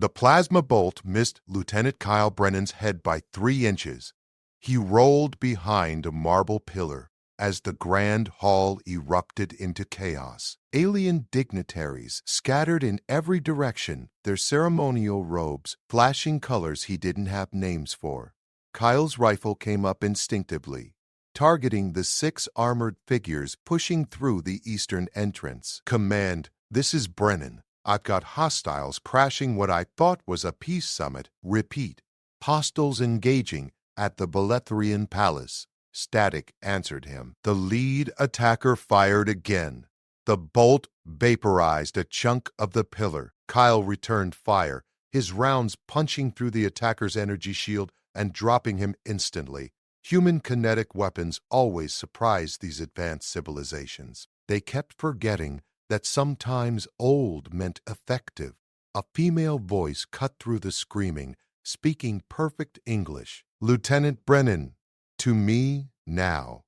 The plasma bolt missed Lieutenant Kyle Brennan's head by 3 inches. He rolled behind a marble pillar as the grand hall erupted into chaos. Alien dignitaries scattered in every direction, their ceremonial robes flashing colors he didn't have names for. Kyle's rifle came up instinctively, targeting the 6 armored figures pushing through the eastern entrance. "Command, this is Brennan. I've got hostiles crashing what I thought was a peace summit. Repeat, hostiles engaging at the Belethrian Palace." Static answered him. The lead attacker fired again. The bolt vaporized a chunk of the pillar. Kyle returned fire, his rounds punching through the attacker's energy shield and dropping him instantly. Human kinetic weapons always surprised these advanced civilizations. They kept forgetting that sometimes old meant effective. A female voice cut through the screaming, speaking perfect English. "Lieutenant Brennan, to me now."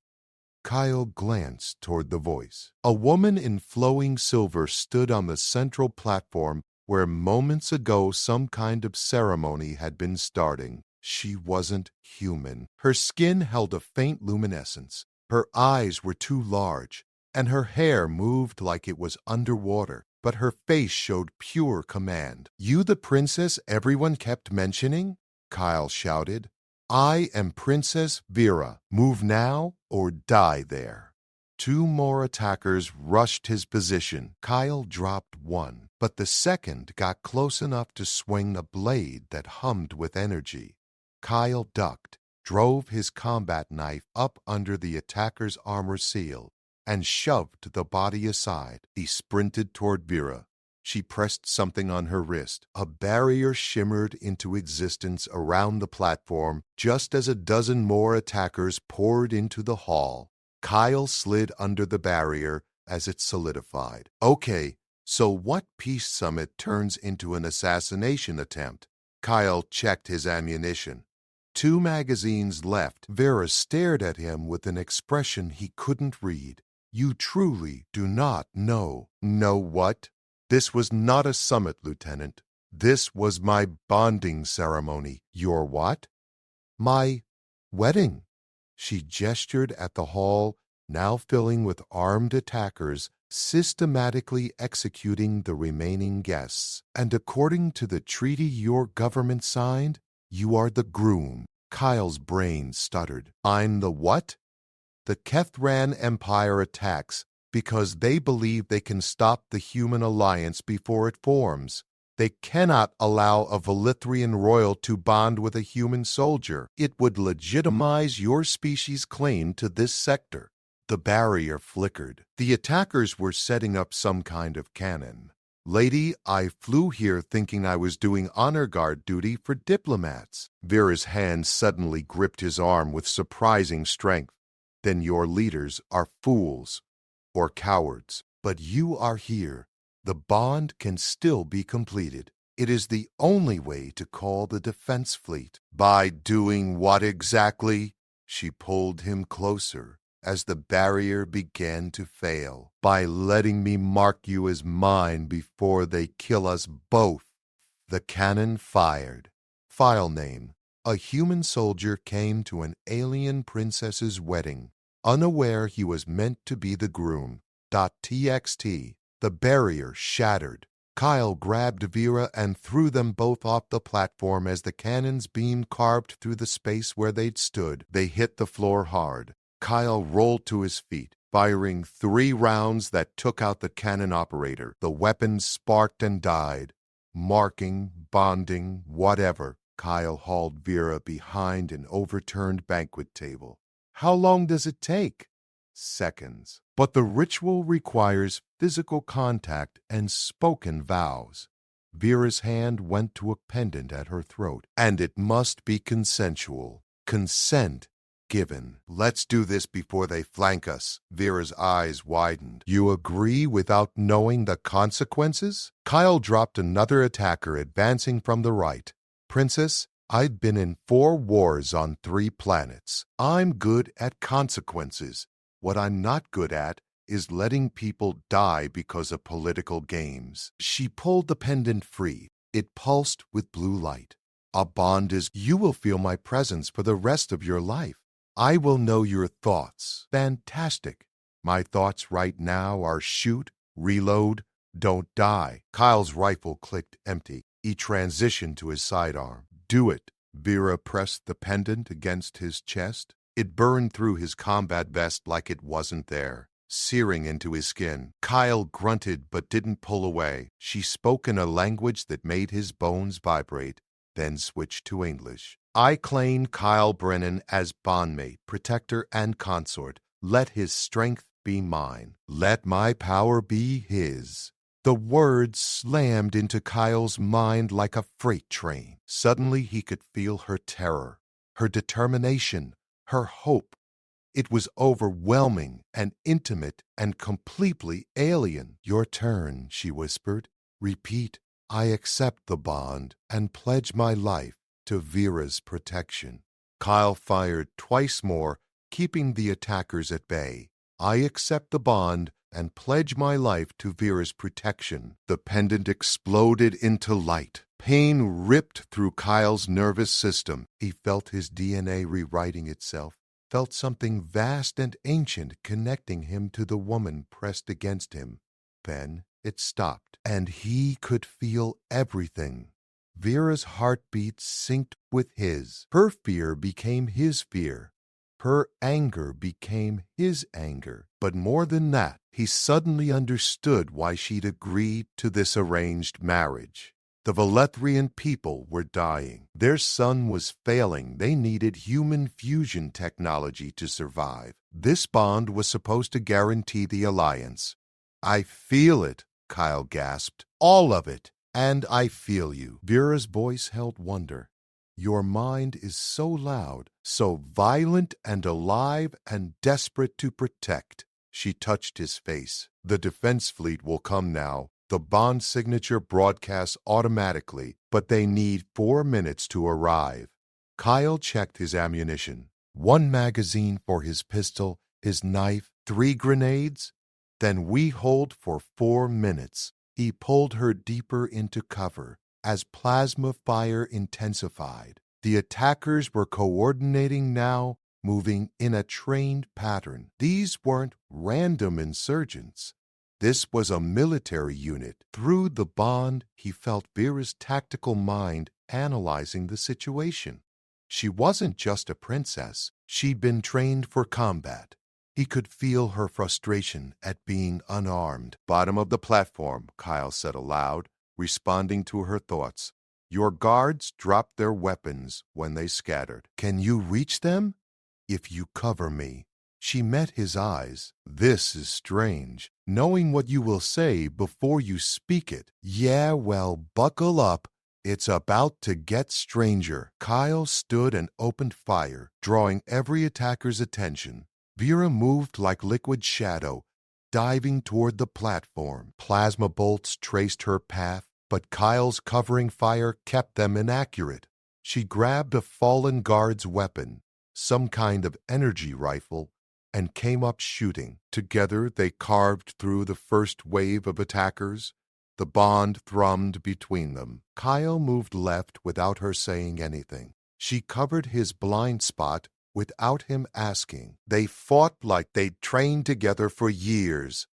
Kyle glanced toward the voice. A woman in flowing silver stood on the central platform where moments ago some kind of ceremony had been starting. She wasn't human. Her skin held a faint luminescence. Her eyes were too large, and her hair moved like it was underwater, but her face showed pure command. "You the princess everyone kept mentioning?" Kyle shouted. "I am Princess Vera. Move now or die there." 2 more attackers rushed his position. Kyle dropped one, but the second got close enough to swing a blade that hummed with energy. Kyle ducked, drove his combat knife up under the attacker's armor seal, and shoved the body aside. He sprinted toward Vera. She pressed something on her wrist. A barrier shimmered into existence around the platform just as a dozen more attackers poured into the hall. Kyle slid under the barrier as it solidified. "Okay, so what peace summit turns into an assassination attempt?" Kyle checked his ammunition. 2 magazines left. Vera stared at him with an expression he couldn't read. "You truly do not know." "Know what?" "This was not a summit, Lieutenant. This was my bonding ceremony." "Your what?" "My wedding." She gestured at the hall, now filling with armed attackers, systematically executing the remaining guests. "And according to the treaty your government signed, you are the Groom." Kyle's brain stuttered. "I'm the what?" "The Kethran Empire attacks because they believe they can stop the human alliance before it forms. They cannot allow a Belethrian royal to bond with a human soldier. It would legitimize your species' claim to this sector." The barrier flickered. The attackers were setting up some kind of cannon. "Lady, I flew here thinking I was doing honor guard duty for diplomats." Vera's hand suddenly gripped his arm with surprising strength. "Then your leaders are fools. Or cowards. But you are here. The bond can still be completed. It is the only way to call the defense fleet." "By doing what exactly?" She pulled him closer as the barrier began to fail. "By letting me mark you as mine before they kill us both." The cannon fired. File name: a human soldier came to an alien princess's wedding, unaware he was meant to be the groom. .txt. The barrier shattered. Kyle grabbed Vera and threw them both off the platform as the cannon's beam carved through the space where they'd stood. They hit the floor hard. Kyle rolled to his feet, firing 3 rounds that took out the cannon operator. The weapon sparked and died. Marking, bonding, whatever. Kyle hauled Vera behind an overturned banquet table. "How long does it take?" "Seconds. But the ritual requires physical contact and spoken vows." Vera's hand went to a pendant at her throat. "And it must be consensual. Consent given." "Let's do this before they flank us." Vera's eyes widened. "You agree without knowing the consequences?" Kyle dropped another attacker advancing from the right. "Princess, I've been in 4 wars on 3 planets. I'm good at consequences. What I'm not good at is letting people die because of political games." She pulled the pendant free, It pulsed with blue light. A bond is, you will feel my presence for the rest of your life. I will know your thoughts. Fantastic. My thoughts right now are shoot, reload, don't die. Kyle's rifle clicked empty. He transitioned to his sidearm. Do it. Vera pressed the pendant against his chest. It burned through his combat vest like it wasn't there, searing into his skin. Kyle grunted but didn't pull away. She spoke in a language that made his bones vibrate, then switched to English. I claim Kyle Brennan as bondmate, protector, and consort. Let his strength be mine. Let my power be his. The words slammed into Kyle's mind like a freight train. Suddenly he could feel her terror, her determination, her hope. It was overwhelming and intimate and completely alien. Your turn, she whispered. Repeat, I accept the bond and pledge my life to Vera's protection. Kyle fired twice more, keeping the attackers at bay. I accept the bond and pledge my life to Vera's protection. The pendant exploded into light. Pain ripped through Kyle's nervous system. He felt his DNA rewriting itself, felt something vast and ancient connecting him to the woman pressed against him. Then it stopped, and he could feel everything. Vera's heartbeat synced with his. Her fear became his fear. Her anger became his anger. But more than that, he suddenly understood why she'd agreed to this arranged marriage. The Valethrian people were dying. Their sun was failing. They needed human fusion technology to survive. This bond was supposed to guarantee the alliance. I feel it, Kyle gasped. All of it. And I feel you. Vera's voice held wonder. Your mind is so loud, so violent and alive and desperate to protect. She touched his face. The defense fleet will come now. The bond signature broadcasts automatically, but they need 4 minutes to arrive. Kyle checked his ammunition. 1 magazine for his pistol, his knife, 3 grenades. Then we hold for 4 minutes. He pulled her deeper into cover as plasma fire intensified. The attackers were coordinating now, moving in a trained pattern. These weren't random insurgents. This was a military unit. Through the bond, he felt Vera's tactical mind analyzing the situation. She wasn't just a princess. She'd been trained for combat. He could feel her frustration at being unarmed. Bottom of the platform, Kyle said aloud, responding to her thoughts. Your guards dropped their weapons when they scattered. Can you reach them? If you cover me. She met his eyes. This is strange, knowing what you will say before you speak it. Yeah, well, buckle up. It's about to get stranger. Kyle stood and opened fire, drawing every attacker's attention. Vera moved like liquid shadow, diving toward the platform. Plasma bolts traced her path, but Kyle's covering fire kept them inaccurate. She grabbed a fallen guard's weapon, some kind of energy rifle, and came up shooting. Together they carved through the first wave of attackers. The bond thrummed between them. Kyle moved left without her saying anything. She covered his blind spot without him asking. They fought like they'd trained together for years.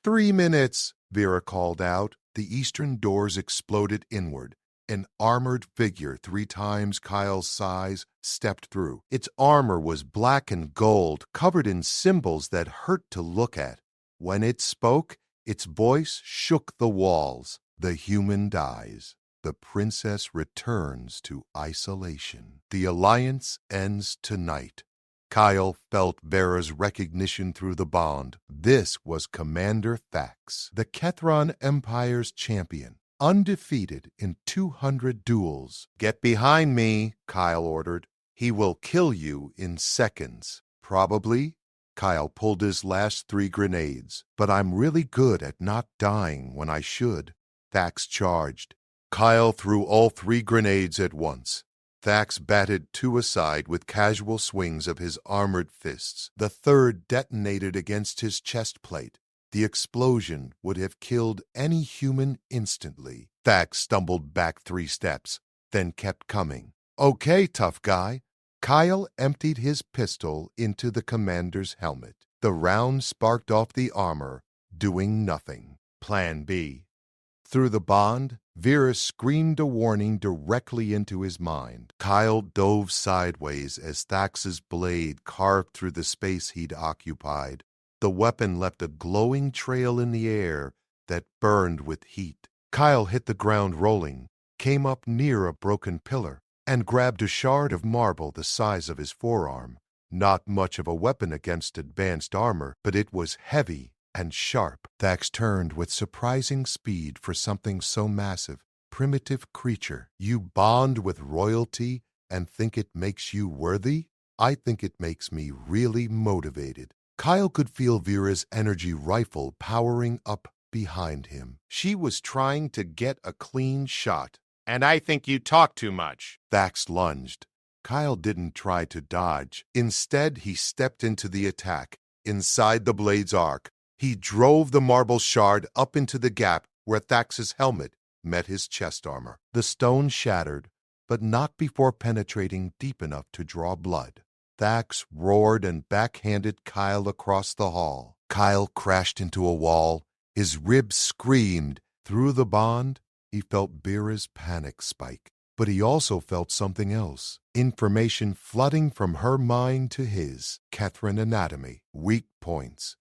3 minutes, Vera called out. The eastern doors exploded inward. An armored figure 3 times Kyle's size stepped through. Its armor was black and gold, covered in symbols that hurt to look at. When it spoke, its voice shook the walls. The human dies. The princess returns to isolation. The alliance ends tonight. Kyle felt Vera's recognition through the bond. This was Commander Thax, the Kethron Empire's champion, undefeated in 200 duels. Get behind me, Kyle ordered. He will kill you in seconds. Probably. Kyle pulled his last 3 grenades. But I'm really good at not dying when I should. Thax charged. Kyle threw all 3 grenades at once. Thax batted 2 aside with casual swings of his armored fists. The third detonated against his chest plate. The explosion would have killed any human instantly. Thax stumbled back 3 steps, then kept coming. "Okay, tough guy." Kyle emptied his pistol into the commander's helmet. The round sparked off the armor, doing nothing. Plan B. Through the bond, Vera screamed a warning directly into his mind. Kyle dove sideways as Thax's blade carved through the space he'd occupied. The weapon left a glowing trail in the air that burned with heat. Kyle hit the ground rolling, came up near a broken pillar, and grabbed a shard of marble the size of his forearm. Not much of a weapon against advanced armor, but it was heavy and sharp. Thax turned with surprising speed for something so massive. "Primitive creature, you bond with royalty and think it makes you worthy? I think it makes me really motivated." Kyle could feel Vera's energy rifle powering up behind him. She was trying to get a clean shot. "And I think you talk too much." Thax lunged. Kyle didn't try to dodge. Instead, he stepped into the attack. Inside the blade's arc, he drove the marble shard up into the gap where Thax's helmet met his chest armor. The stone shattered, but not before penetrating deep enough to draw blood. Thax roared and backhanded Kyle across the hall. Kyle crashed into a wall. His ribs screamed. Through the bond, he felt Vera's panic spike. But he also felt something else. Information flooding from her mind to his. Catherine anatomy, weak points,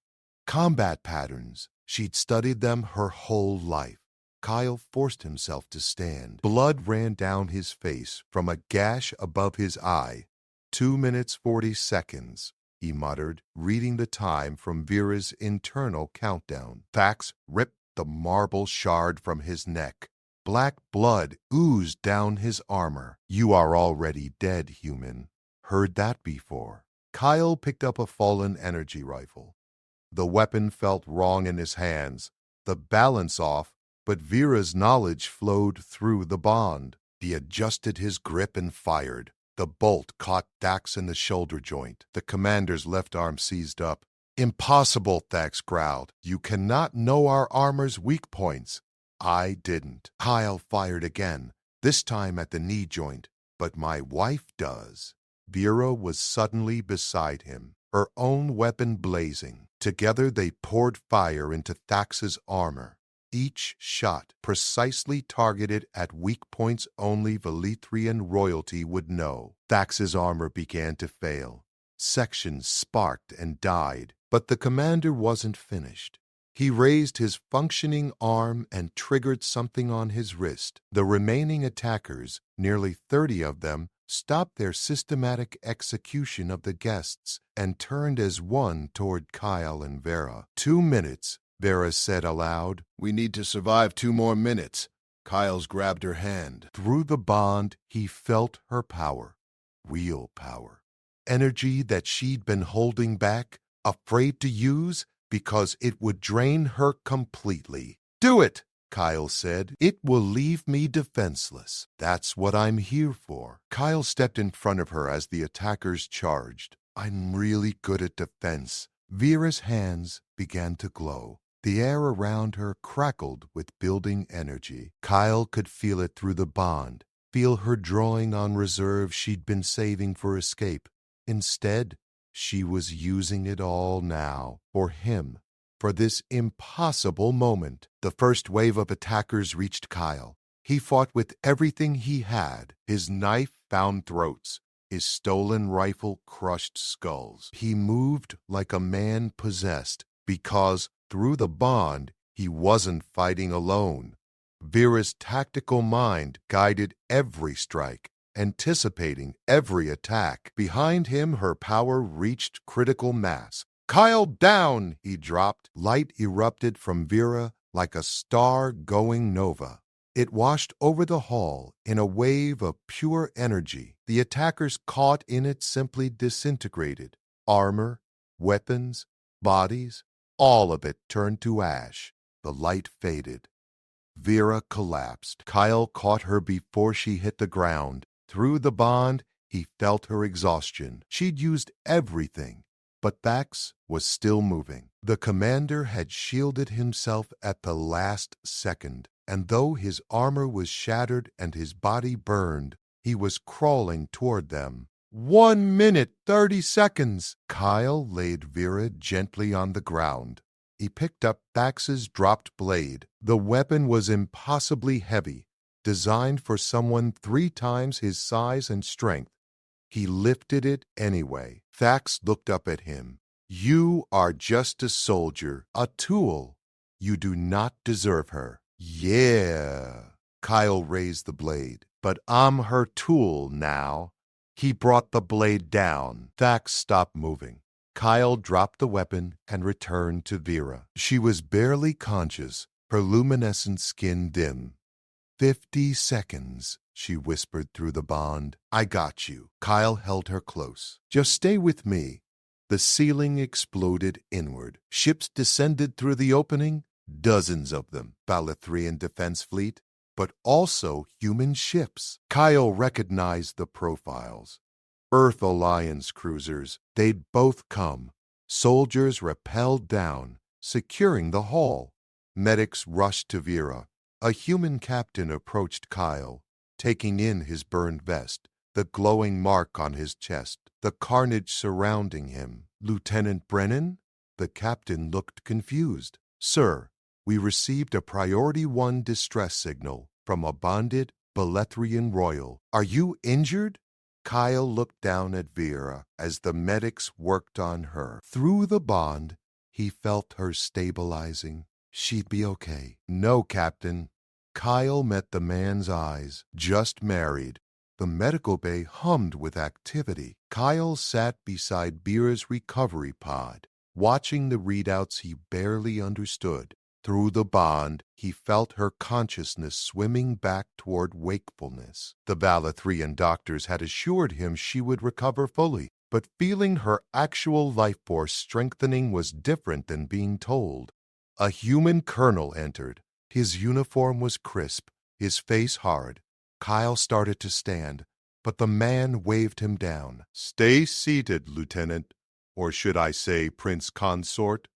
combat patterns. She'd studied them her whole life. Kyle forced himself to stand. Blood ran down his face from a gash above his eye. 2 minutes 40 seconds, he muttered, reading the time from Vera's internal countdown. Thax ripped the marble shard from his neck. Black blood oozed down his armor. "You are already dead, human." Heard that before. Kyle picked up a fallen energy rifle. The weapon felt wrong in his hands, the balance off, but Vera's knowledge flowed through the bond. He adjusted his grip and fired. The bolt caught Thax in the shoulder joint. The commander's left arm seized up. "Impossible," Thax growled. "You cannot know our armor's weak points." "I didn't." Kyle fired again, this time at the knee joint. "But my wife does." Vera was suddenly beside him, her own weapon blazing. Together they poured fire into Thax's armor. Each shot precisely targeted at weak points only Velithrian royalty would know. Thax's armor began to fail. Sections sparked and died, but the commander wasn't finished. He raised his functioning arm and triggered something on his wrist. The remaining attackers, nearly 30 of them, stopped their systematic execution of the guests and turned as one toward Kyle and Vera. 2 minutes, Vera said aloud. "We need to survive 2 more minutes." Kyle's grabbed her hand. Through the bond, he felt her power. Real power. Energy that she'd been holding back, afraid to use, because it would drain her completely. "Do it," Kyle said. "It will leave me defenseless. That's what I'm here for." Kyle stepped in front of her as the attackers charged. "I'm really good at defense." Vera's hands began to glow. The air around her crackled with building energy. Kyle could feel it through the bond, feel her drawing on reserve she'd been saving for escape. Instead, she was using it all now, for him, for this impossible moment. The first wave of attackers reached Kyle. He fought with everything he had. His knife found throats. His stolen rifle crushed skulls. He moved like a man possessed, because through the bond, he wasn't fighting alone. Vera's tactical mind guided every strike, anticipating every attack. Behind him, her power reached critical mass. "Kyle down!" he dropped. Light erupted from Vera like a star-going nova. It washed over the hall in a wave of pure energy. The attackers caught in it simply disintegrated. Armor, weapons, bodies, all of it turned to ash. The light faded. Vera collapsed. Kyle caught her before she hit the ground. Through the bond, he felt her exhaustion. She'd used everything. But Thax was still moving. The commander had shielded himself at the last second, and though his armor was shattered and his body burned, he was crawling toward them. 1 minute, 30 seconds. Kyle laid Vera gently on the ground. He picked up Thax's dropped blade. The weapon was impossibly heavy, designed for someone 3 times his size and strength. He lifted it anyway. Thax looked up at him. You are just a soldier, a tool. You do not deserve her. Yeah. Kyle raised the blade. But I'm her tool now. He brought the blade down. Thax stopped moving. Kyle dropped the weapon and returned to Vera. She was barely conscious, her luminescent skin dim. 50 seconds, she whispered through the bond. I got you. Kyle held her close. Just stay with me. The ceiling exploded inward. Ships descended through the opening, dozens of them. Balathrian Defense Fleet, but also human ships. Kyle recognized the profiles. Earth Alliance cruisers. They'd both come. Soldiers rappelled down, securing the hull. Medics rushed to Vera. A human captain approached Kyle, taking in his burned vest, the glowing mark on his chest, the carnage surrounding him. Lieutenant Brennan? The captain looked confused. Sir, we received a Priority 1 distress signal from a bonded Balathrian royal. Are you injured? Kyle looked down at Vera as the medics worked on her. Through the bond, he felt her stabilizing. She'd be okay. No, Captain. Kyle met the man's eyes. Just married. The medical bay hummed with activity. Kyle sat beside Vera's recovery pod, watching the readouts he barely understood. Through the bond, he felt her consciousness swimming back toward wakefulness. The Balathrian doctors had assured him she would recover fully, but feeling her actual life force strengthening was different than being told. A human colonel entered. His uniform was crisp, his face hard. Kyle started to stand, but the man waved him down. Stay seated, Lieutenant. Or should I say, Prince Consort?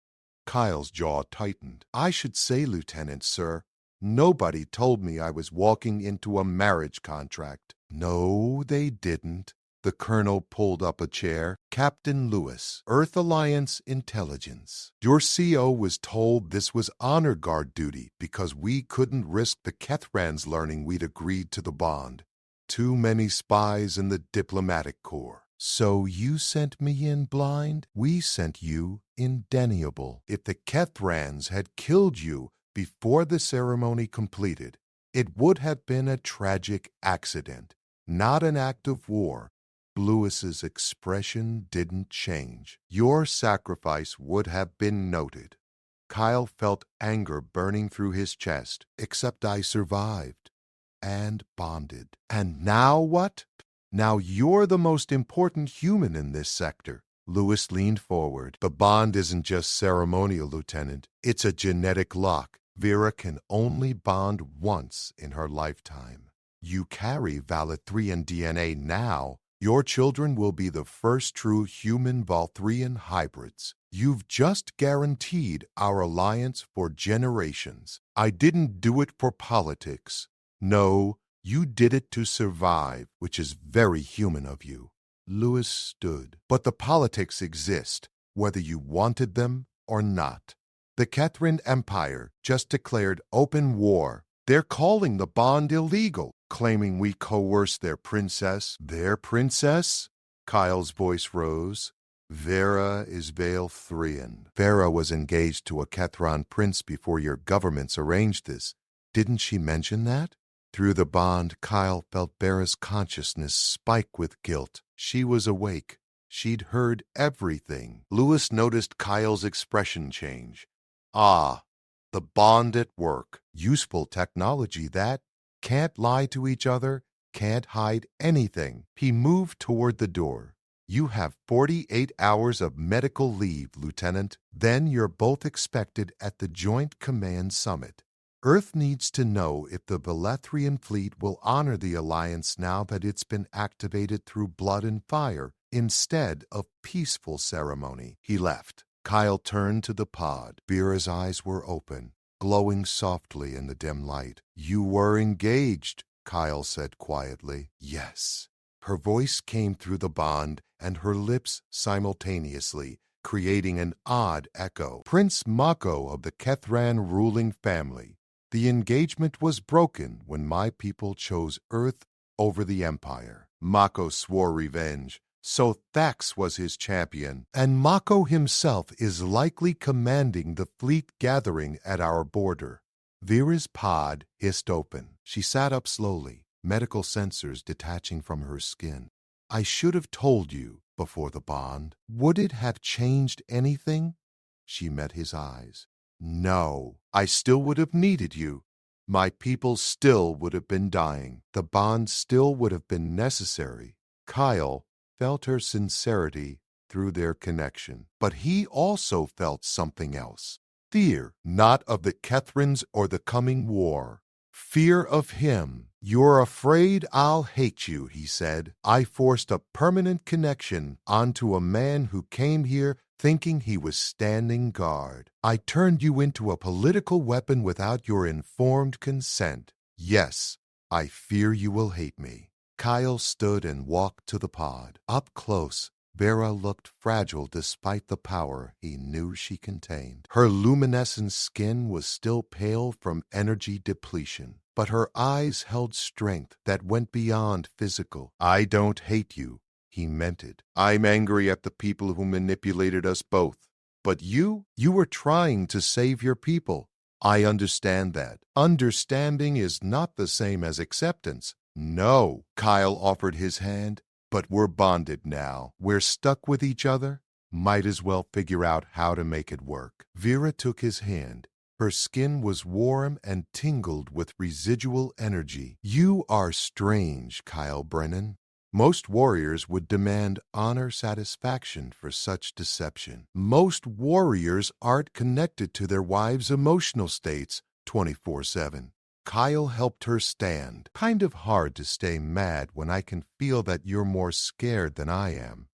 Kyle's jaw tightened. I should say, Lieutenant, sir. Nobody told me I was walking into a marriage contract. No, they didn't. The colonel pulled up a chair. Captain Lewis, Earth Alliance Intelligence. Your CO was told this was honor guard duty because we couldn't risk the Kethrans learning we'd agreed to the bond. Too many spies in the diplomatic corps. So you sent me in blind? We sent you indeniable. If the Kethrans had killed you before the ceremony completed, it would have been a tragic accident, not an act of war. Lewis's expression didn't change. Your sacrifice would have been noted. Kyle felt anger burning through his chest, except I survived and bonded. And now what? Now you're the most important human in this sector. Lewis leaned forward. The bond isn't just ceremonial, Lieutenant. It's a genetic lock. Vera can only bond once in her lifetime. You carry Balathrian DNA now. Your children will be the first true human Balathrian hybrids. You've just guaranteed our alliance for generations. I didn't do it for politics. No, you did it to survive, which is very human of you. Lewis stood. But the politics exist, whether you wanted them or not. The Kethran Empire just declared open war. They're calling the bond illegal, claiming we coerced their princess. Their princess? Kyle's voice rose. Vera is Balathrian. Vera was engaged to a Kethran prince before your governments arranged this. Didn't she mention that? Through the bond, Kyle felt Vera's consciousness spike with guilt. She was awake. She'd heard everything. Lewis noticed Kyle's expression change. Ah, the bond at work. Useful technology, that. Can't lie to each other, can't hide anything. He moved toward the door. You have 48 hours of medical leave, Lieutenant. Then you're both expected at the Joint Command Summit. Earth needs to know if the Balathrian fleet will honor the alliance now that it's been activated through blood and fire. instead of peaceful ceremony. He left. Kyle turned to the pod. Vera's eyes were open, glowing softly in the dim light. "You were engaged," Kyle said quietly. "Yes." Her voice came through the bond and her lips simultaneously, creating an odd echo. "Prince Mako of the Kethran ruling family. The engagement was broken when my people chose Earth over the Empire. Mako swore revenge, so Thax was his champion, and Mako himself is likely commanding the fleet gathering at our border." Vera's pod hissed open. She sat up slowly, medical sensors detaching from her skin. "I should have told you before the bond. Would it have changed anything?" She met his eyes. "No, I still would have needed you. My people still would have been dying. The bond still would have been necessary." Kyle felt her sincerity through their connection, but he also felt something else. Fear, not of the Kethrans or the coming war. Fear of him. "You're afraid I'll hate you," he said. "I forced a permanent connection onto a man who came here thinking he was standing guard. I turned you into a political weapon without your informed consent. Yes, I fear you will hate me." Kyle stood and walked to the pod. Up close, Vera looked fragile despite the power he knew she contained. Her luminescent skin was still pale from energy depletion, but her eyes held strength that went beyond physical. "I don't hate you." He meant it. "I'm angry at the people who manipulated us both. But you were trying to save your people. I understand that. Understanding is not the same as acceptance." "No," Kyle offered his hand. "But we're bonded now. We're stuck with each other. Might as well figure out how to make it work." Vera took his hand. Her skin was warm and tingled with residual energy. "You are strange, Kyle Brennan. Most warriors would demand honor satisfaction for such deception. Most warriors aren't connected to their wives' emotional states 24/7. Kyle helped her stand. "Kind of hard to stay mad when I can feel that you're more scared than I am."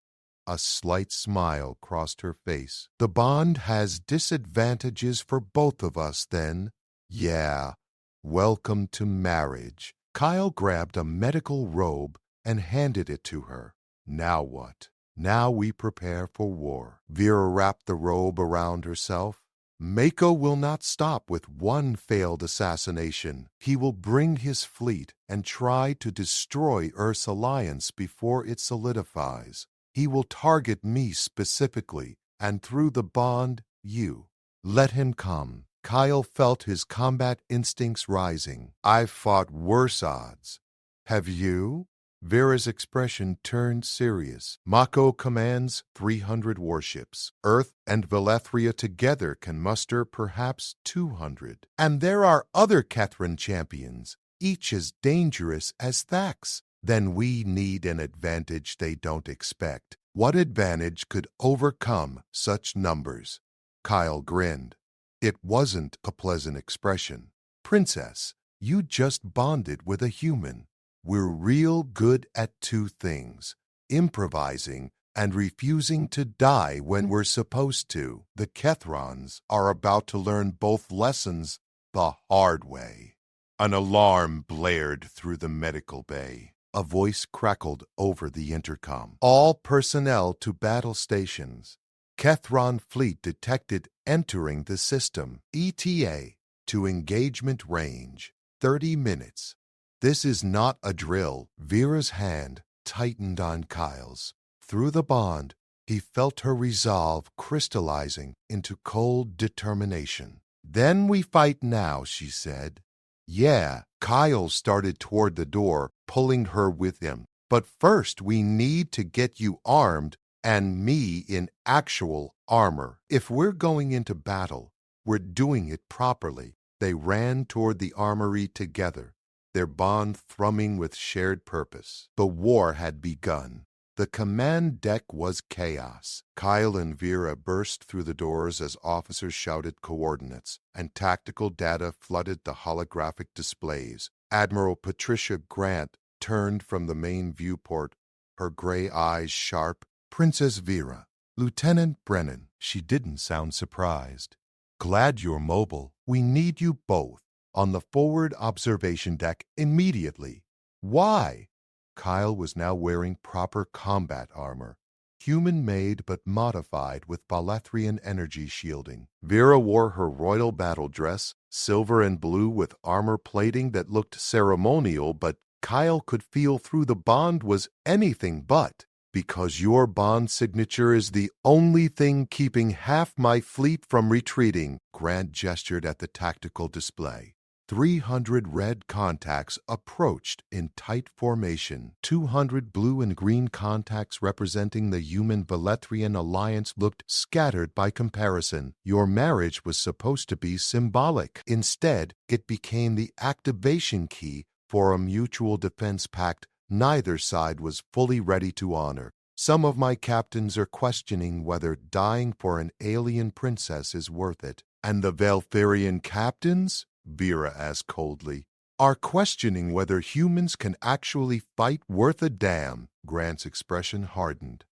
A slight smile crossed her face. "The bond has disadvantages for both of us, then." "Yeah. Welcome to marriage." Kyle grabbed a medical robe and handed it to her. "Now what?" "Now we prepare for war." Vera wrapped the robe around herself. "Mako will not stop with one failed assassination. He will bring his fleet and try to destroy Earth's alliance before it solidifies. He will target me specifically, and through the bond, you. Let him come." Kyle felt his combat instincts rising. "I've fought worse odds." "Have you?" Vera's expression turned serious. "Mako commands 300 warships. Earth and Velethria together can muster perhaps 200. And there are other Kethran champions, each as dangerous as Thax. Then we need an advantage they don't expect. What advantage could overcome such numbers?" Kyle grinned. It wasn't a pleasant expression. "Princess, you just bonded with a human. We're real good at two things: improvising and refusing to die when we're supposed to. The Kethrons are about to learn both lessons the hard way." An alarm blared through the medical bay. A voice crackled over the intercom. "All personnel to battle stations. Kethron fleet detected entering the system. ETA to engagement range. 30 minutes. This is not a drill." Vera's hand tightened on Kyle's. Through the bond, he felt her resolve crystallizing into cold determination. "Then we fight now," she said. "Yeah." Kyle started toward the door, pulling her with him. "But first we need to get you armed, and me in actual armor. If we're going into battle, we're doing it properly." They ran toward the armory together, their bond thrumming with shared purpose. The war had begun. The command deck was chaos. Kyle and Vera burst through the doors as officers shouted coordinates, and tactical data flooded the holographic displays. Admiral Patricia Grant turned from the main viewport, her gray eyes sharp, Princess Vera, Lieutenant Brennan. She didn't sound surprised. Glad you're mobile. We need you both on the forward observation deck immediately. Why? Kyle was now wearing proper combat armor, human-made but modified with Balathrian energy shielding. Vera wore her royal battle dress, silver and blue with armor plating that looked ceremonial, but Kyle could feel through the bond was anything but. Because your bond signature is the only thing keeping half my fleet from retreating, Grant gestured at the tactical display. 300 red contacts approached in tight formation. 200 blue and green contacts representing the human Balathrian alliance looked scattered by comparison. Your marriage was supposed to be symbolic. Instead, it became the activation key for a mutual defense pact neither side was fully ready to honor. Some of my captains are questioning whether dying for an alien princess is worth it. And the Valfarian captains, Vera asked coldly, are questioning whether humans can actually fight worth a damn. Grant's expression hardened.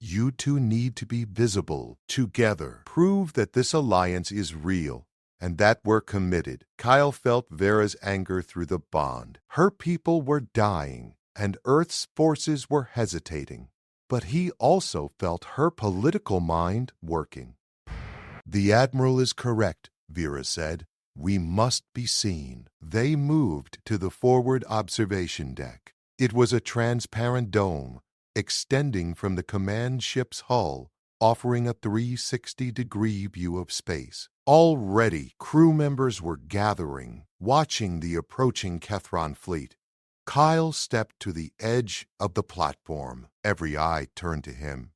You two need to be visible together. Prove that this alliance is real and that we're committed. Kyle felt Vera's anger through the bond. Her people were dying and Earth's forces were hesitating, but he also felt her political mind working. The Admiral is correct, Vera said. We must be seen. They moved to the forward observation deck. It was a transparent dome, extending from the command ship's hull, offering a 360-degree view of space. Already, crew members were gathering, watching the approaching Kethron fleet. Kyle stepped to the edge of the platform. Every eye turned to him.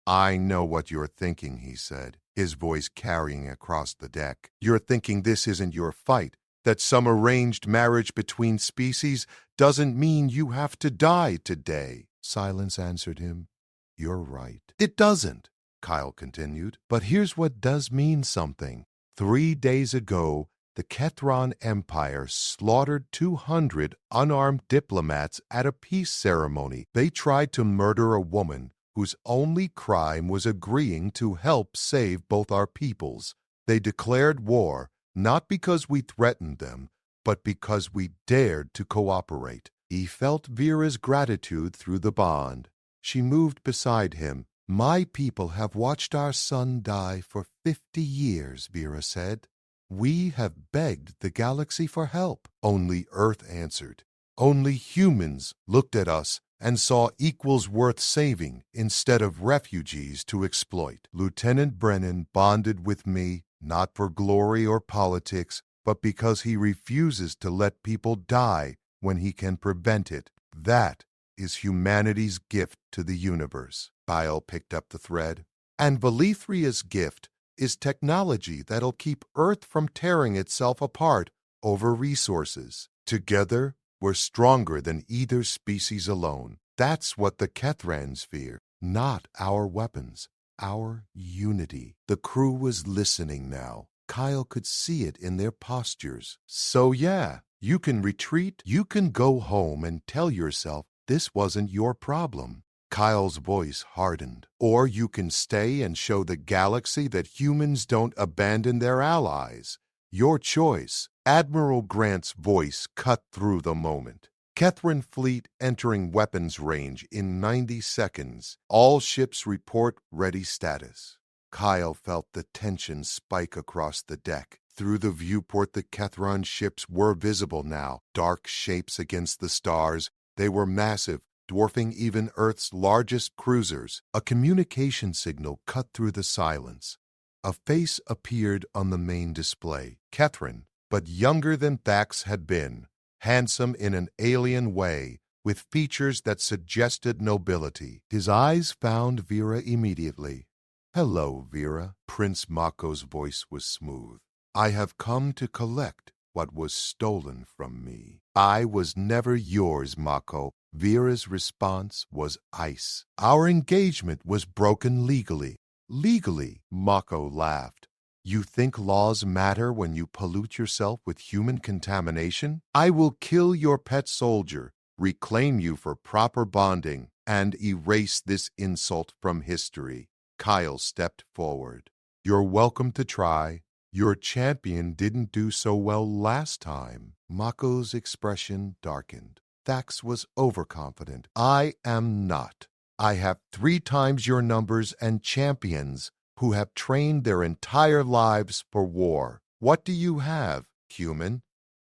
I know what you're thinking, he said, his voice carrying across the deck. You're thinking this isn't your fight, that some arranged marriage between species doesn't mean you have to die today. Silence answered him. You're right. It doesn't, Kyle continued. But here's what does mean something. 3 days ago, the Kethron Empire slaughtered 200 unarmed diplomats at a peace ceremony. They tried to murder a woman whose only crime was agreeing to help save both our peoples. They declared war, not because we threatened them, but because we dared to cooperate. He felt Vera's gratitude through the bond. She moved beside him. My people have watched our son die for 50 years, Vera said. We have begged the galaxy for help. Only Earth answered. Only humans looked at us and saw equals worth saving instead of refugees to exploit. Lieutenant Brennan bonded with me not for glory or politics, but because he refuses to let people die when he can prevent it. That is humanity's gift to the universe. Kyle picked up the thread. And Valithria's gift is technology that'll keep Earth from tearing itself apart over resources. Together, we're stronger than either species alone. That's what the Kethrans fear, not our weapons, our unity. The crew was listening now. Kyle could see it in their postures. So yeah, you can retreat, you can go home and tell yourself this wasn't your problem. Kyle's voice hardened. Or you can stay and show the galaxy that humans don't abandon their allies. Your choice. Admiral Grant's voice cut through the moment. Kethron fleet entering weapons range in 90 seconds. All ships report ready status. Kyle felt the tension spike across the deck. Through the viewport, the Kethron ships were visible now, dark shapes against the stars. They were massive, dwarfing even Earth's largest cruisers. A communication signal cut through the silence. A face appeared on the main display. Kethron, but younger than Thax had been, handsome in an alien way, with features that suggested nobility. His eyes found Vera immediately. Hello, Vera. Prince Mako's voice was smooth. I have come to collect what was stolen from me. I was never yours, Mako. Vera's response was ice. Our engagement was broken legally. Legally, Mako laughed. You think laws matter when you pollute yourself with human contamination? I will kill your pet soldier, reclaim you for proper bonding, and erase this insult from history. Kyle stepped forward. You're welcome to try. Your champion didn't do so well last time. Mako's expression darkened. Thax was overconfident. I am not. I have 3 times your numbers and champions who have trained their entire lives for war. What do you have, human?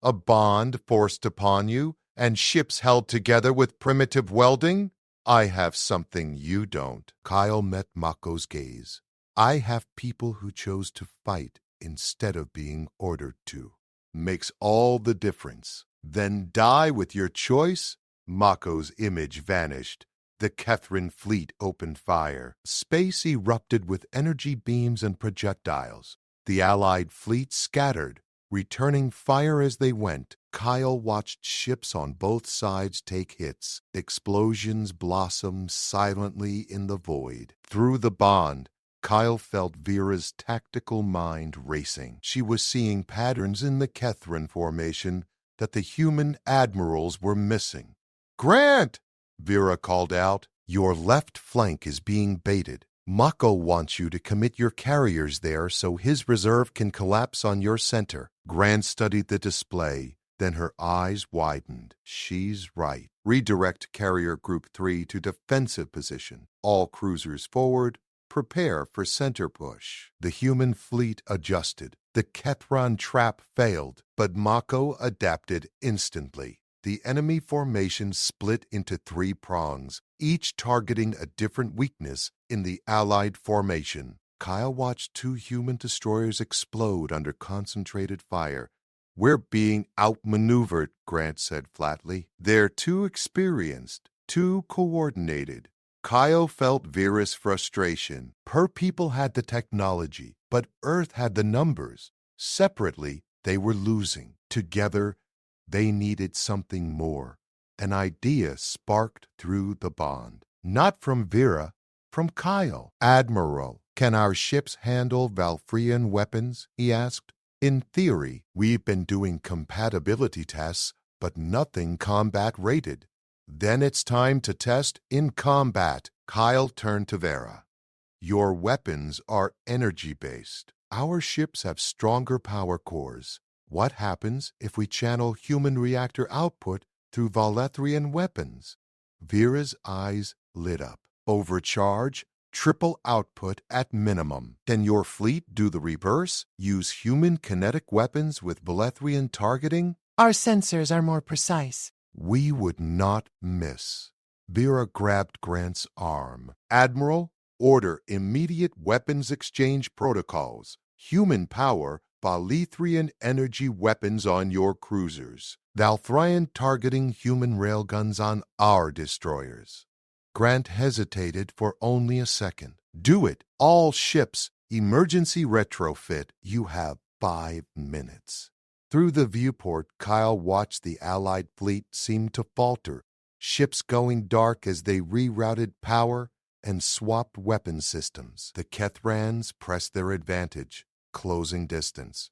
A bond forced upon you and ships held together with primitive welding? I have something you don't. Kyle met Mako's gaze. I have people who chose to fight instead of being ordered to. Makes all the difference. Then die with your choice? Mako's image vanished. The Kethran fleet opened fire. Space erupted with energy beams and projectiles. The Allied fleet scattered, returning fire as they went. Kyle watched ships on both sides take hits. Explosions blossomed silently in the void. Through the bond, Kyle felt Vera's tactical mind racing. She was seeing patterns in the Kethran formation that the human admirals were missing. "Grant!" Vera called out. "Your left flank is being baited. Mako wants you to commit your carriers there so his reserve can collapse on your center." Grant studied the display, then her eyes widened. She's right. Redirect Carrier Group 3 to defensive position. All cruisers forward. Prepare for center push. The human fleet adjusted. The Kethran trap failed, but Mako adapted instantly. The enemy formation split into 3 prongs, each targeting a different weakness in the Allied formation. Kyle watched 2 human destroyers explode under concentrated fire. "We're being outmaneuvered," Grant said flatly. "They're too experienced, too coordinated." Kyle felt Vera's frustration. Her people had the technology, but Earth had the numbers. Separately, they were losing. Together, they needed something more. An idea sparked through the bond. Not from Vera, from Kyle. "Admiral, can our ships handle Valfrian weapons?" he asked. "In theory, we've been doing compatibility tests, but nothing combat-rated." "Then it's time to test in combat." Kyle turned to Vera. "Your weapons are energy-based. Our ships have stronger power cores. What happens if we channel human reactor output through Valethrian weapons?" Vera's eyes lit up. "Overcharge, triple output at minimum. Can your fleet do the reverse? Use human kinetic weapons with Valethrian targeting?" "Our sensors are more precise." "We would not miss." Vera grabbed Grant's arm. "Admiral, order immediate weapons exchange protocols. Human power, Valethrian energy weapons on your cruisers. Valthrian targeting human railguns on our destroyers." Grant hesitated for only a second. "Do it. All ships. Emergency retrofit. You have 5 minutes." Through the viewport, Kyle watched the Allied fleet seem to falter, ships going dark as they rerouted power and swapped weapon systems. The Kethrans pressed their advantage, closing distance.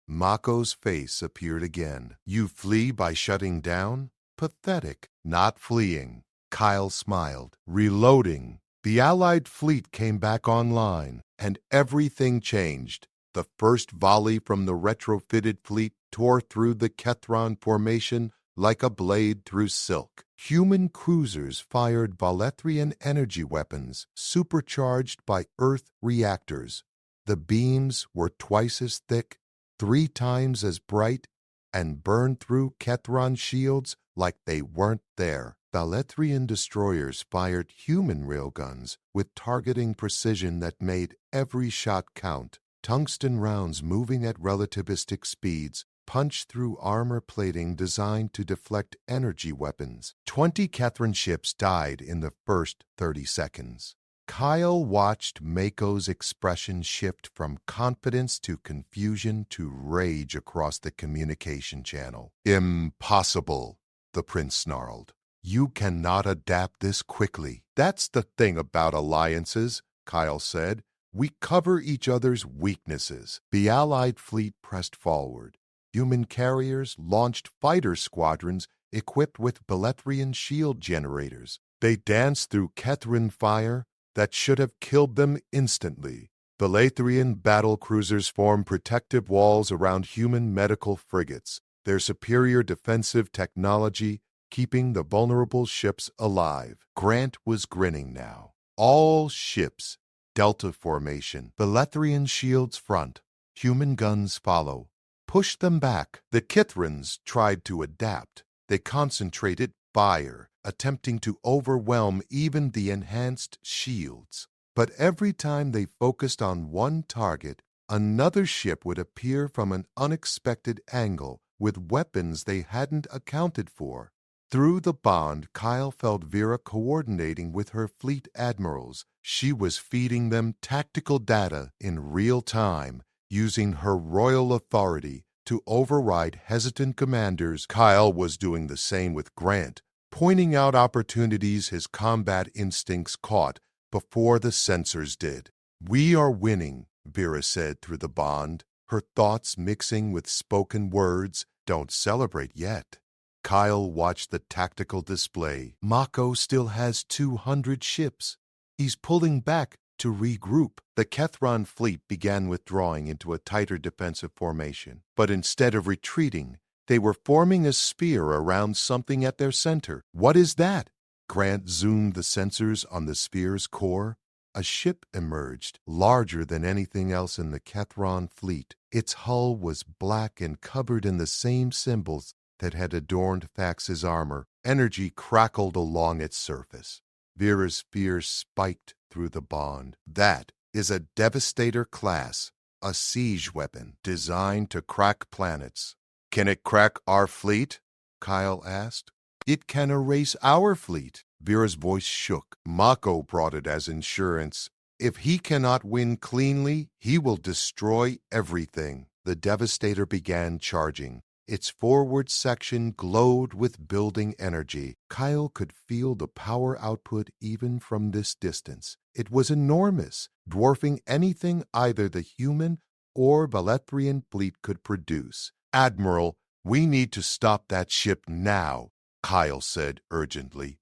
Mako's face appeared again. "You flee by shutting down? Pathetic." "Not fleeing." Kyle smiled. "Reloading." The Allied fleet came back online, and everything changed. The first volley from the retrofitted fleet tore through the Kethran formation like a blade through silk. Human cruisers fired Valethrian energy weapons, supercharged by Earth reactors. The beams were twice as thick, 3 times as bright, and burned through Kethran shields like they weren't there. Valethrian destroyers fired human railguns with targeting precision that made every shot count. Tungsten rounds moving at relativistic speeds punched through armor plating designed to deflect energy weapons. 20 Kethran ships died in the first 30 seconds. Kyle watched Mako's expression shift from confidence to confusion to rage across the communication channel. "Impossible," the prince snarled. "You cannot adapt this quickly." "That's the thing about alliances," Kyle said. "We cover each other's weaknesses." The Allied fleet pressed forward. Human carriers launched fighter squadrons equipped with Belethrian shield generators. They danced through Kethrin fire that should have killed them instantly. Belethrian battle cruisers formed protective walls around human medical frigates, their superior defensive technology keeping the vulnerable ships alive. Grant was grinning now. All ships, Delta formation, Belethrian shields front, human guns follow. Push them back. The Kithrins tried to adapt. They concentrated fire, attempting to overwhelm even the enhanced shields. But every time they focused on one target, another ship would appear from an unexpected angle with weapons they hadn't accounted for. Through the bond, Kyle felt Vera coordinating with her fleet admirals. She was feeding them tactical data in real time, using her royal authority to override hesitant commanders. Kyle was doing the same with Grant, pointing out opportunities his combat instincts caught before the sensors did. "We are winning," Vera said through the bond, her thoughts mixing with spoken words. "Don't celebrate yet." Kyle watched the tactical display. Mako still has 200 ships. He's pulling back to regroup. The Kethron fleet began withdrawing into a tighter defensive formation. But instead of retreating, they were forming a sphere around something at their center. "What is that?" Grant zoomed the sensors on the sphere's core. A ship emerged, larger than anything else in the Kethron fleet. Its hull was black and covered in the same symbols that had adorned Thax's armor. Energy crackled along its surface. Vera's fear spiked through the bond. "That is a Devastator class, a siege weapon designed to crack planets." "Can it crack our fleet?" Kyle asked. "It can erase our fleet." Vera's voice shook. "Mako brought it as insurance. If he cannot win cleanly, he will destroy everything." The Devastator began charging. Its forward section glowed with building energy. Kyle could feel the power output even from this distance. It was enormous, dwarfing anything either the human or Belethrian fleet could produce. "Admiral, we need to stop that ship now," Kyle said urgently.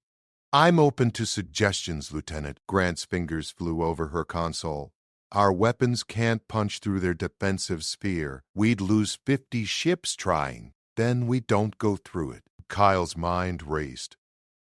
"I'm open to suggestions, Lieutenant." Grant's fingers flew over her console. "Our weapons can't punch through their defensive sphere. We'd lose 50 ships trying. Then we don't go through it." Kyle's mind raced.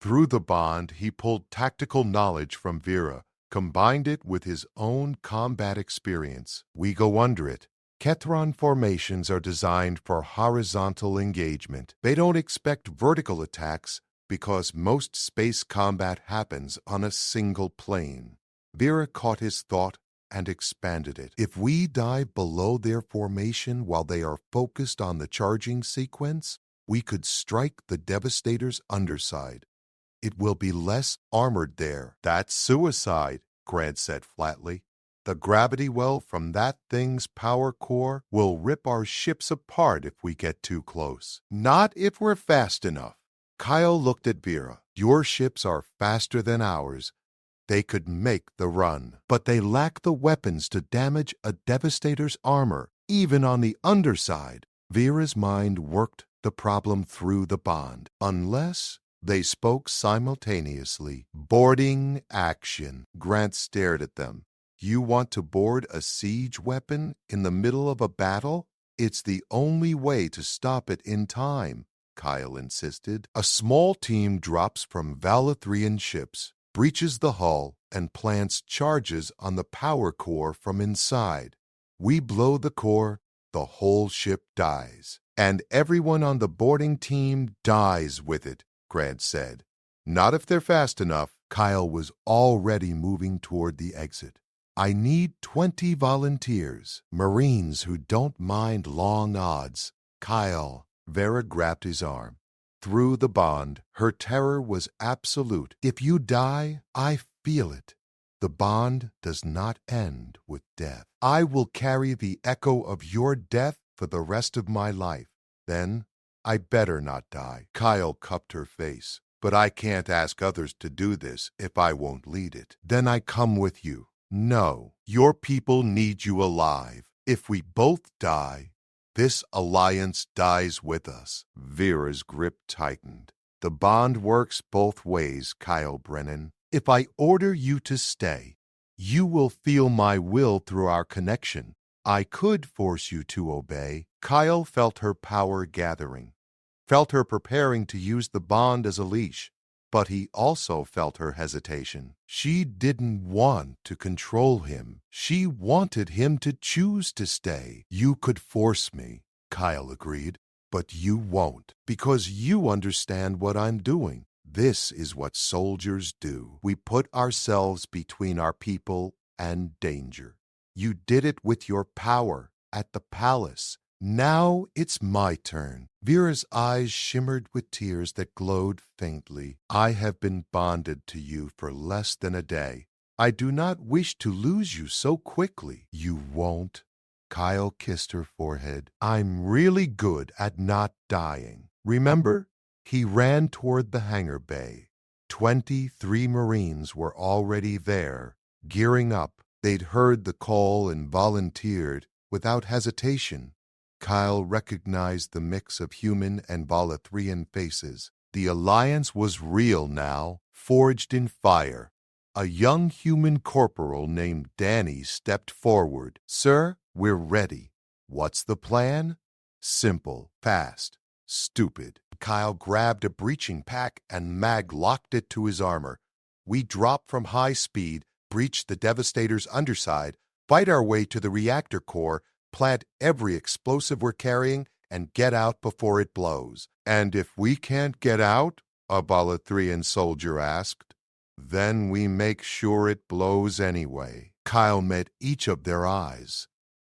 Through the bond, he pulled tactical knowledge from Vera, combined it with his own combat experience. "We go under it. Kethron formations are designed for horizontal engagement. They don't expect vertical attacks because most space combat happens on a single plane." Vera caught his thought and expanded it. "If we dive below their formation while they are focused on the charging sequence, we could strike the Devastator's underside. It will be less armored there." "That's suicide," Grant said flatly. "The gravity well from that thing's power core will rip our ships apart if we get too close." "Not if we're fast enough." Kyle looked at Vera. "Your ships are faster than ours. They could make the run, but they lack the weapons to damage a Devastator's armor, even on the underside." Vera's mind worked the problem through the bond. "Unless—" They spoke simultaneously. "Boarding action." Grant stared at them. "You want to board a siege weapon in the middle of a battle? It's the only way to stop it in time," Kyle insisted. "A small team drops from Belethrian ships, breaches the hull, and plants charges on the power core from inside. We blow the core, the whole ship dies. And everyone on the boarding team dies with it," Grant said. "Not if they're fast enough." Kyle was already moving toward the exit. "I need 20 volunteers, Marines who don't mind long odds." "Kyle," Vera grabbed his arm. Through the bond, her terror was absolute. "If you die, I feel it. The bond does not end with death. I will carry the echo of your death for the rest of my life. Then I better not die." Kyle cupped her face. "But I can't ask others to do this if I won't lead it." "Then I come with you." "No, your people need you alive. If we both die, This alliance dies with us. Vera's grip tightened. The bond works both ways, Kyle Brennan. If I order you to stay, you will feel my will through our connection. I could force you to obey. Kyle felt her power gathering, felt her preparing to use the bond as a leash, but he also felt her hesitation. She didn't want to control him. She wanted him to choose to stay. You could force me, Kyle agreed, but you won't, because you understand what I'm doing. This is what soldiers do. We put ourselves between our people and danger. You did it with your power at the palace. Now it's my turn. Vera's eyes shimmered with tears that glowed faintly. I have been bonded to you for less than a day. I do not wish to lose you so quickly. You won't. Kyle kissed her forehead. I'm really good at not dying. Remember? He ran toward the hangar bay. 23 Marines were already there, gearing up. They'd heard the call and volunteered without hesitation. Kyle recognized the mix of human and Volethrian faces. The alliance was real now, forged in fire. A young human corporal named Danny stepped forward. Sir, we're ready. What's the plan? Simple, fast, stupid. Kyle grabbed a breaching pack and Mag locked it to his armor. We drop from high speed, breach the Devastator's underside, fight our way to the reactor core, plant every explosive we're carrying, and get out before it blows. And if we can't get out, a Volethrian soldier asked, then we make sure it blows anyway. Kyle met each of their eyes.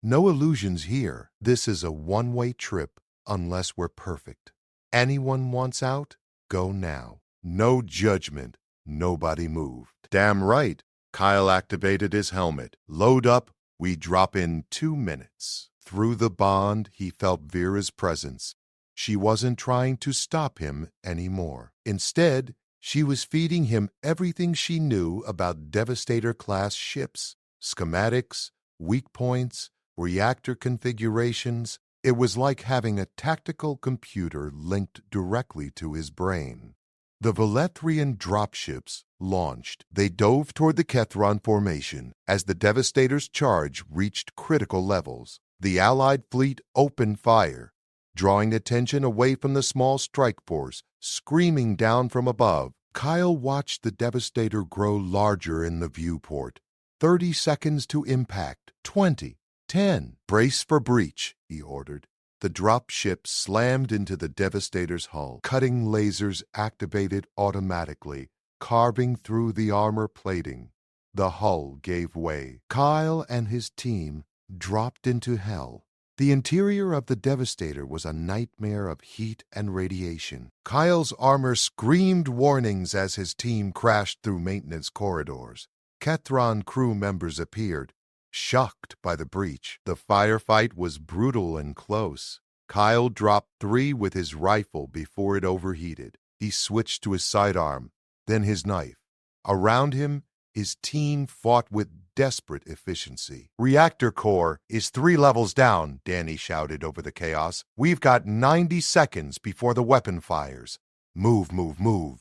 No illusions here. This is a one-way trip unless we're perfect. Anyone wants out? Go now. No judgment. Nobody moved. Damn right. Kyle activated his helmet. Load up. We drop in 2 minutes. Through the bond, he felt Vera's presence. She wasn't trying to stop him anymore. Instead, she was feeding him everything she knew about Devastator-class ships, schematics, weak points, reactor configurations. It was like having a tactical computer linked directly to his brain. The Volethrian dropships launched. They dove toward the Kethron formation. As the Devastator's charge reached critical levels, the Allied fleet opened fire, drawing attention away from the small strike force, screaming down from above. Kyle watched the Devastator grow larger in the viewport. 30 seconds to impact. 20. 10. Brace for breach, he ordered. The dropship slammed into the Devastator's hull. Cutting lasers activated automatically, carving through the armor plating. The hull gave way. Kyle and his team dropped into hell. The interior of the Devastator was a nightmare of heat and radiation. Kyle's armor screamed warnings as his team crashed through maintenance corridors. Kethron crew members appeared, shocked by the breach. The firefight was brutal and close. Kyle dropped 3 with his rifle before it overheated. He switched to his sidearm, then his knife. Around him, his team fought with desperate efficiency. Reactor core is 3 levels down, Danny shouted over the chaos. We've got 90 seconds before the weapon fires. Move, move, move.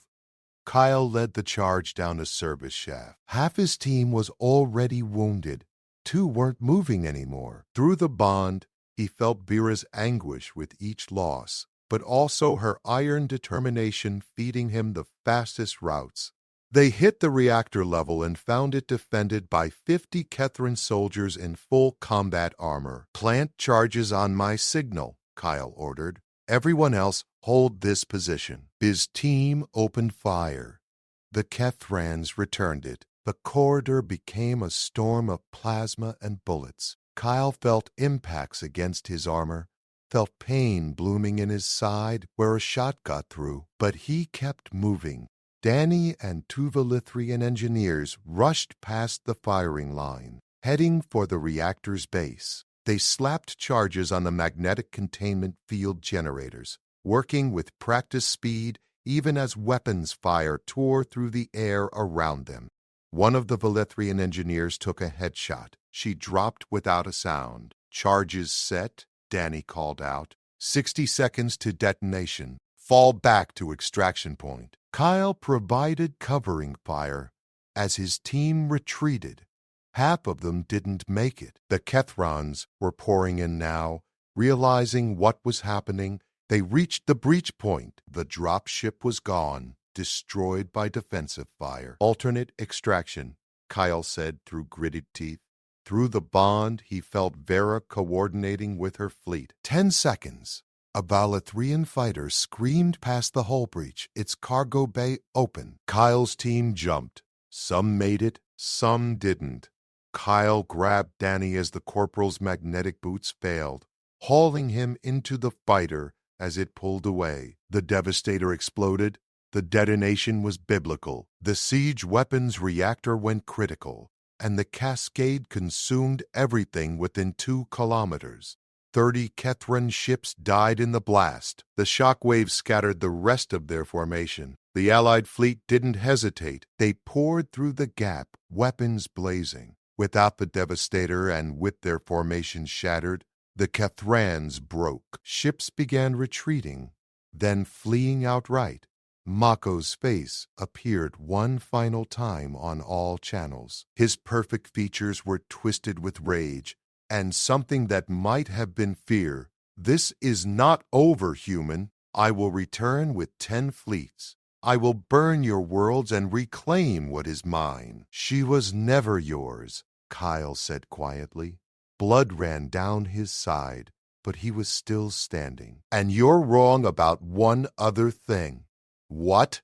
Kyle led the charge down a service shaft. Half his team was already wounded. 2 weren't moving anymore. Through the bond, he felt Vera's anguish with each loss, but also her iron determination feeding him the fastest routes. They hit the reactor level and found it defended by 50 Kethran soldiers in full combat armor. Plant charges on my signal, Kyle ordered. Everyone else hold this position. His team opened fire. The Kethrans returned it. The corridor became a storm of plasma and bullets. Kyle felt impacts against his armor, felt pain blooming in his side where a shot got through, but he kept moving. Danny and 2 Volethrian engineers rushed past the firing line, heading for the reactor's base. They slapped charges on the magnetic containment field generators, working with practice speed even as weapons fire tore through the air around them. One of the Volethrian engineers took a headshot. She dropped without a sound. Charges set, Danny called out. 60 seconds to detonation. Fall back to extraction point. Kyle provided covering fire as his team retreated. Half of them didn't make it. The Kethrons were pouring in now. Realizing what was happening, they reached the breach point. The dropship was gone, destroyed by defensive fire. Alternate extraction, Kyle said through gritted teeth. Through the bond, he felt Vera coordinating with her fleet. 10 seconds. A Valathrian fighter screamed past the hull breach, its cargo bay open. Kyle's team jumped. Some made it, some didn't. Kyle grabbed Danny as the corporal's magnetic boots failed, hauling him into the fighter as it pulled away. The Devastator exploded. The detonation was biblical. The siege weapons reactor went critical, and the cascade consumed everything within 2 kilometers. 30 Kethran ships died in the blast. The shockwaves scattered the rest of their formation. The Allied fleet didn't hesitate. They poured through the gap, weapons blazing. Without the Devastator and with their formation shattered, the Kethrans broke. Ships began retreating, then fleeing outright. Mako's face appeared one final time on all channels. His perfect features were twisted with rage, and something that might have been fear. This is not over, human. I will return with 10 fleets. I will burn your worlds and reclaim what is mine. She was never yours, Kyle said quietly. Blood ran down his side, but he was still standing. And you're wrong about one other thing. What?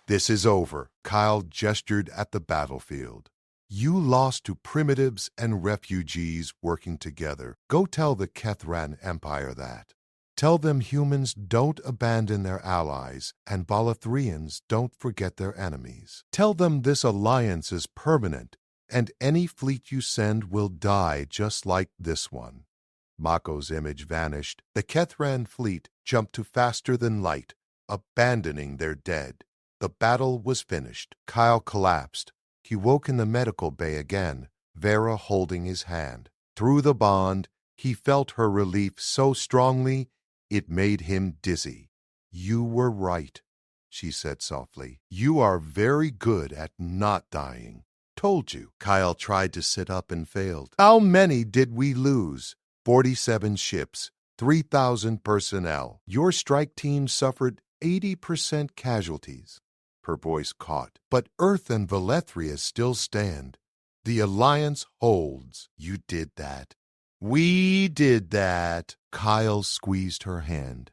This is over. Kyle gestured at the battlefield. You lost to primitives and refugees working together. Go tell the Kethran Empire that. Tell them humans don't abandon their allies and Valathrians don't forget their enemies. Tell them this alliance is permanent and any fleet you send will die just like this one. Mako's image vanished. The Kethran fleet jumped to faster than light, abandoning their dead. The battle was finished. Kyle collapsed. He woke in the medical bay again, Vera holding his hand. Through the bond, he felt her relief so strongly it made him dizzy. You were right, she said softly. You are very good at not dying. Told you. Kyle tried to sit up and failed. How many did we lose? 47 ships, 3,000 personnel. Your strike team suffered 80% casualties. Her voice caught. But Earth and Valethria still stand. The Alliance holds. You did that. We did that. Kyle squeezed her hand.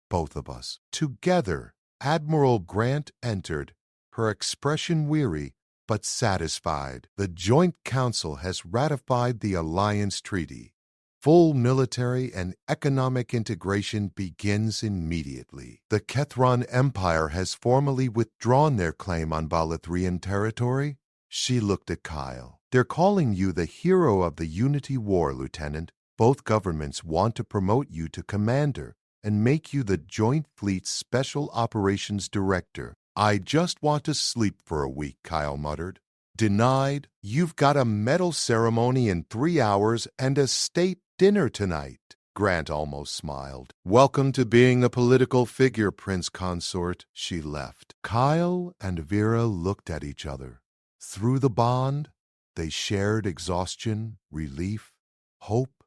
Both of us. Together. Admiral Grant entered, her expression weary but satisfied. The Joint Council has ratified the Alliance Treaty. Full military and economic integration begins immediately. The Kethran Empire has formally withdrawn their claim on Valathrian territory. She looked at Kyle. They're calling you the hero of the Unity War, Lieutenant. Both governments want to promote you to commander and make you the Joint Fleet's Special Operations Director. I just want to sleep for a week, Kyle muttered. Denied. You've got a medal ceremony in 3 hours and a state dinner tonight. Grant almost smiled. Welcome to being a political figure, Prince Consort. She left. Kyle and Vera looked at each other. Through the bond, they shared exhaustion, relief, hope,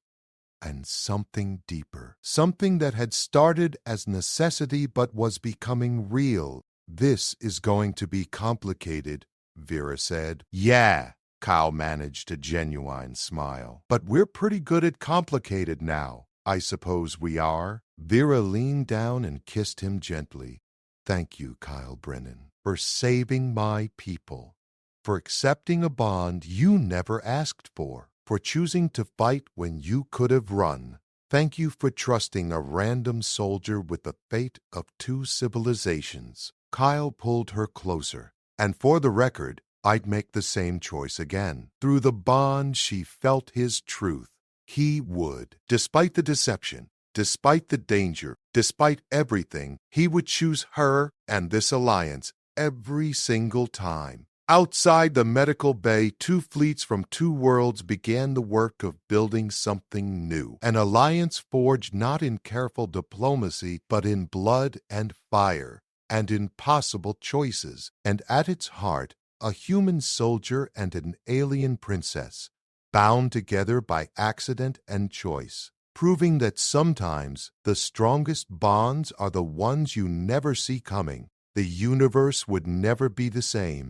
and something deeper. Something that had started as necessity but was becoming real. This is going to be complicated, Vera said. Yeah, Kyle managed a genuine smile. But we're pretty good at complicated now. I suppose we are. Vera leaned down and kissed him gently. Thank you, Kyle Brennan, for saving my people, for accepting a bond you never asked for choosing to fight when you could have run. Thank you for trusting a random soldier with the fate of 2 civilizations. Kyle pulled her closer. And for the record, I'd make the same choice again. Through the bond, she felt his truth. He would. Despite the deception, despite the danger, despite everything, he would choose her and this alliance every single time. Outside the medical bay, two fleets from two worlds began the work of building something new. An alliance forged not in careful diplomacy, but in blood and fire, and in possible choices. And at its heart, a human soldier and an alien princess, bound together by accident and choice, proving that sometimes the strongest bonds are the ones you never see coming. The universe would never be the same